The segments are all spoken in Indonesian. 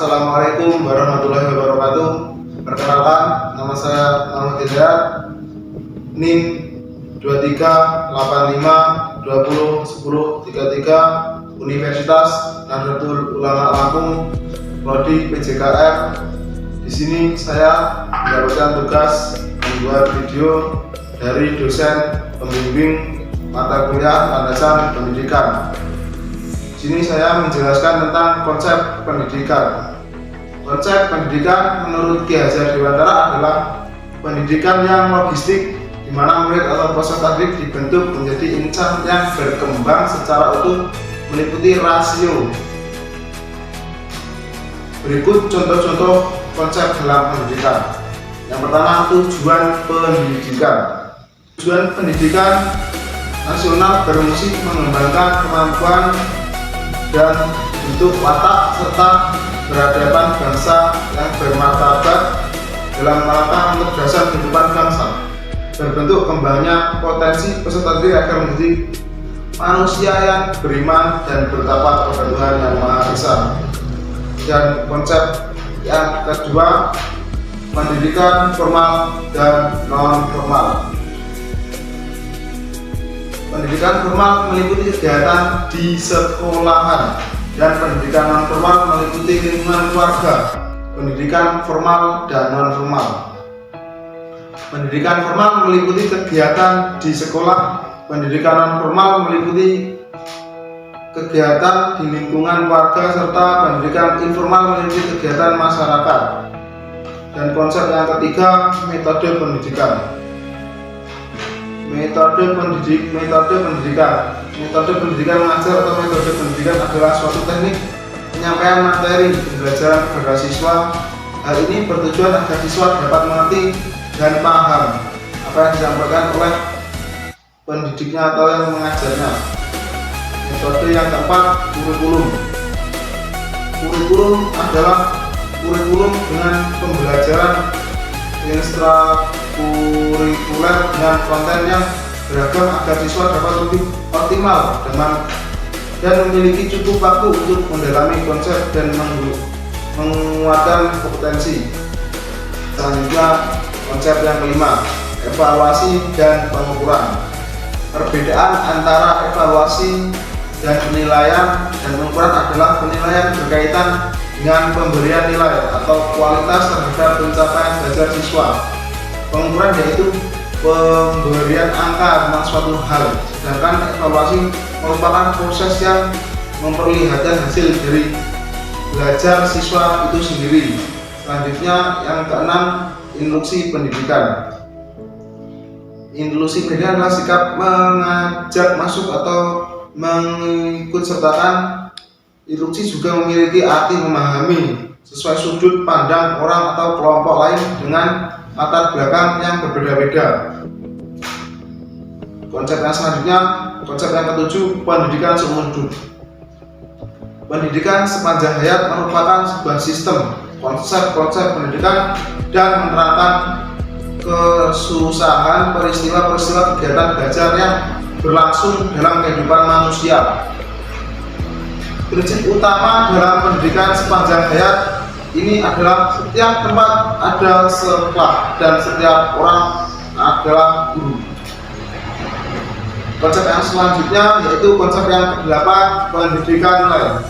Assalamualaikum warahmatullahi wabarakatuh. Perkenalkan, nama saya Muhammad Hidayat, NIM 2385201033, Universitas Nahdlatul Ulama Lampung, Prodi PJKR. Di sini saya mendapatkan tugas membuat video dari dosen pembimbing mata kuliah landasan pendidikan. Di sini saya menjelaskan tentang konsep pendidikan. Konsep pendidikan menurut Ki Hajar Dewantara adalah pendidikan yang logistik, di mana murid atau peserta didik dibentuk menjadi insan yang berkembang secara utuh meliputi rasio. Berikut contoh-contoh konsep dalam pendidikan. Yang pertama, tujuan pendidikan. Tujuan pendidikan nasional berfungsi mengembangkan kemampuan dan bentuk watak serta peradaban bangsa yang bermartabat dalam rangka untuk dasar kehidupan bangsa. Berbentuk kembangnya potensi peserta didik agar menjadi manusia yang beriman dan bertakwa kepada Tuhan Yang Maha Esa. Dan konsep yang kedua, pendidikan formal dan non formal. Pendidikan formal meliputi kegiatan di sekolahan, dan pendidikan non formal meliputi lingkungan keluarga. Pendidikan formal dan non formal. Pendidikan formal meliputi kegiatan di sekolah. Pendidikan non formal meliputi kegiatan di lingkungan keluarga, serta pendidikan informal meliputi kegiatan masyarakat. Dan konsep yang ketiga, metode pendidikan. Metode pendidikan mengajar atau metode pendidikan adalah suatu teknik penyampaian materi pembelajaran kepada siswa. Hal ini bertujuan agar siswa dapat mengerti dan paham apa yang disampaikan oleh pendidiknya atau yang mengajarnya. Metode yang keempat, kurikulum. Kurikulum adalah kurikulum dengan pembelajaran ekstrakurikuler dengan konten yang beragam agar siswa dapat lebih optimal dan memiliki cukup waktu untuk mendalami konsep dan menguatkan kompetensi. Selanjutnya, konsep yang kelima, evaluasi dan pengukuran. Perbedaan antara evaluasi dan penilaian dan pengukuran adalah penilaian berkaitan dengan pemberian nilai atau kualitas terhadap pencapaian belajar siswa. Pengukuran yaitu pemberian angka tentang suatu hal, sedangkan evaluasi merupakan proses yang memperlihatkan hasil dari belajar siswa itu sendiri. Selanjutnya, yang keenam, inklusi pendidikan. Inklusi pendidikan adalah sikap mengajak masuk atau mengikutsertakan. Inklusi juga memiliki arti memahami sesuai sudut pandang orang atau kelompok lain dengan latar belakang yang berbeda-beda. Konsep yang selanjutnya, konsep yang ketujuh, pendidikan seumur hidup. Pendidikan sepanjang hayat merupakan sebuah sistem konsep-konsep pendidikan dan menerapkan kesusahan peristiwa-peristiwa kegiatan belajar yang berlangsung dalam kehidupan manusia. Prinsip utama dalam pendidikan sepanjang hayat ini adalah setiap tempat ada sekolah dan setiap orang adalah guru. Konsep yang selanjutnya yaitu konsep yang ke-8, pendidikan nilai.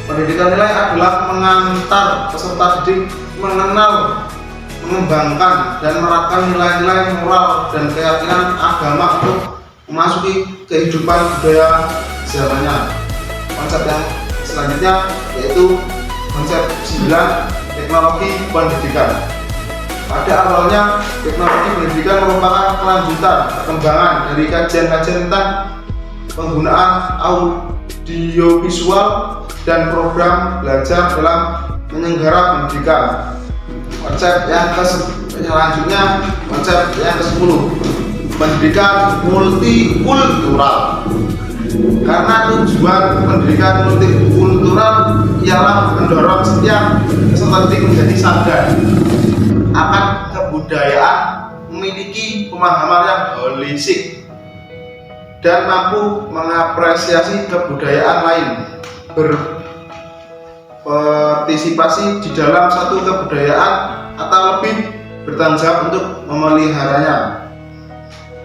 Pendidikan nilai adalah mengantar peserta didik mengenal, mengembangkan dan menerapkan nilai-nilai moral dan keyakinan agama untuk memasuki kehidupan budaya zamannya. Konsep yang selanjutnya yaitu konsep 9, teknologi pendidikan. Pada awalnya, teknologi pendidikan merupakan kelanjutan perkembangan dari kajian-kajian tentang penggunaan audiovisual dan program belajar dalam menyelenggara pendidikan. Konsep yang selanjutnya, konsep yang ke-10, pendidikan multikultural. Karena tujuan pendidikan multikultural ialah mendorong setiap peserta didik menjadi sadar akan kebudayaan, memiliki pemahaman yang holistik dan mampu mengapresiasi kebudayaan lain, partisipasi di dalam satu kebudayaan atau lebih bertanggung jawab untuk memeliharanya.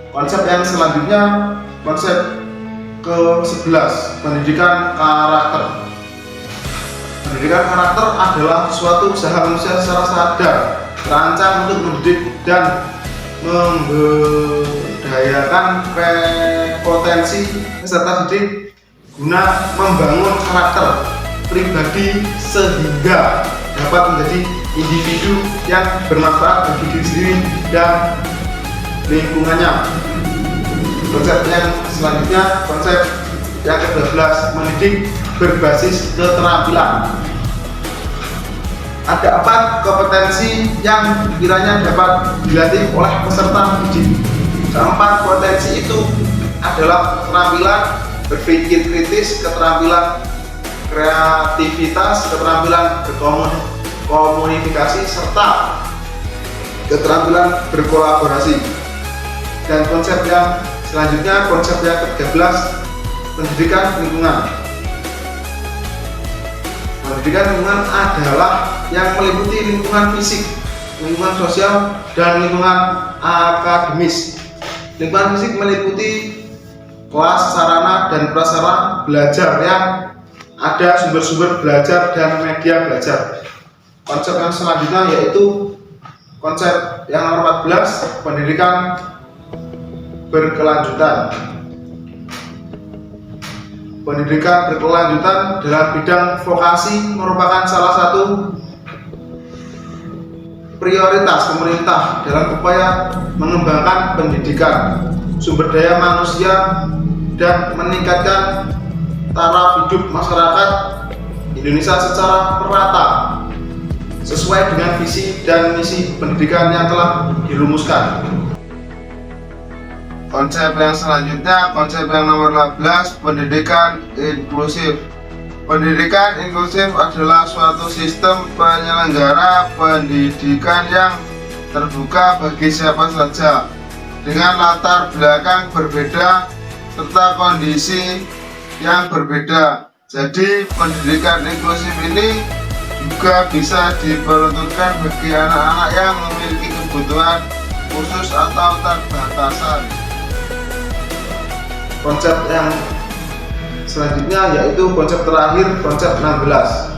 Konsep yang selanjutnya, konsep ke-11, pendidikan karakter. Pendidikan karakter adalah suatu usaha manusia secara sadar terancam untuk mendidik dan memberdayakan potensi peserta didik guna membangun karakter pribadi sehingga dapat menjadi individu yang bermanfaat bagi diri sendiri dan lingkungannya. Konsep yang selanjutnya, konsep yang ke-12, mendidik berbasis keterampilan. Ada 4 kompetensi yang kiranya dapat dilatih oleh peserta didik. Keempat potensi itu adalah keterampilan berpikir kritis, keterampilan kreativitas, keterampilan berkomunikasi, serta keterampilan berkolaborasi. Dan konsep yang selanjutnya, konsep yang ke-13, pendidikan lingkungan. Pendidikan lingkungan adalah yang meliputi lingkungan fisik, lingkungan sosial, dan lingkungan akademis. Lingkungan fisik meliputi kelas, sarana, dan prasarana belajar yang ada, sumber-sumber belajar, dan media belajar. Konsep yang selanjutnya yaitu konsep yang nomor 14, pendidikan berkelanjutan. Pendidikan berkelanjutan dalam bidang vokasi merupakan salah satu prioritas pemerintah dalam upaya mengembangkan pendidikan, sumber daya manusia, dan meningkatkan taraf hidup masyarakat Indonesia secara merata sesuai dengan visi dan misi pendidikan yang telah dirumuskan. Konsep yang selanjutnya, konsep yang nomor 15, pendidikan inklusif. Pendidikan inklusif adalah suatu sistem penyelenggara pendidikan yang terbuka bagi siapa saja dengan latar belakang berbeda serta kondisi yang berbeda. Jadi pendidikan inklusif ini juga bisa diperuntukkan bagi anak-anak yang memiliki kebutuhan khusus atau terbatasan. Konsep yang selanjutnya yaitu konsep terakhir, konsep 16,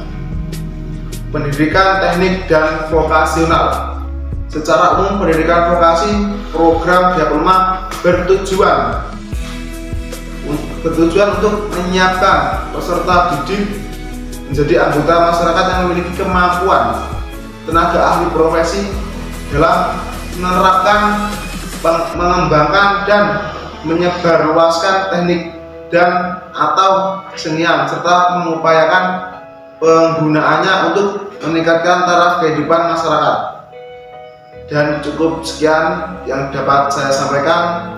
pendidikan teknik dan vokasional. Secara umum pendidikan vokasi program diploma bertujuan untuk menyiapkan peserta didik menjadi anggota masyarakat yang memiliki kemampuan tenaga ahli profesi dalam menerapkan, mengembangkan, dan menyebarluaskan teknik dan atau kesenian serta mengupayakan penggunaannya untuk meningkatkan taraf kehidupan masyarakat. Dan cukup sekian yang dapat saya sampaikan,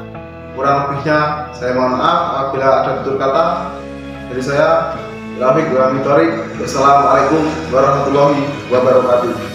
kurang lebihnya saya mohon maaf apabila ada tutur kata dari saya. Rafiq Wamitori. Wassalamualaikum warahmatullahi wabarakatuh.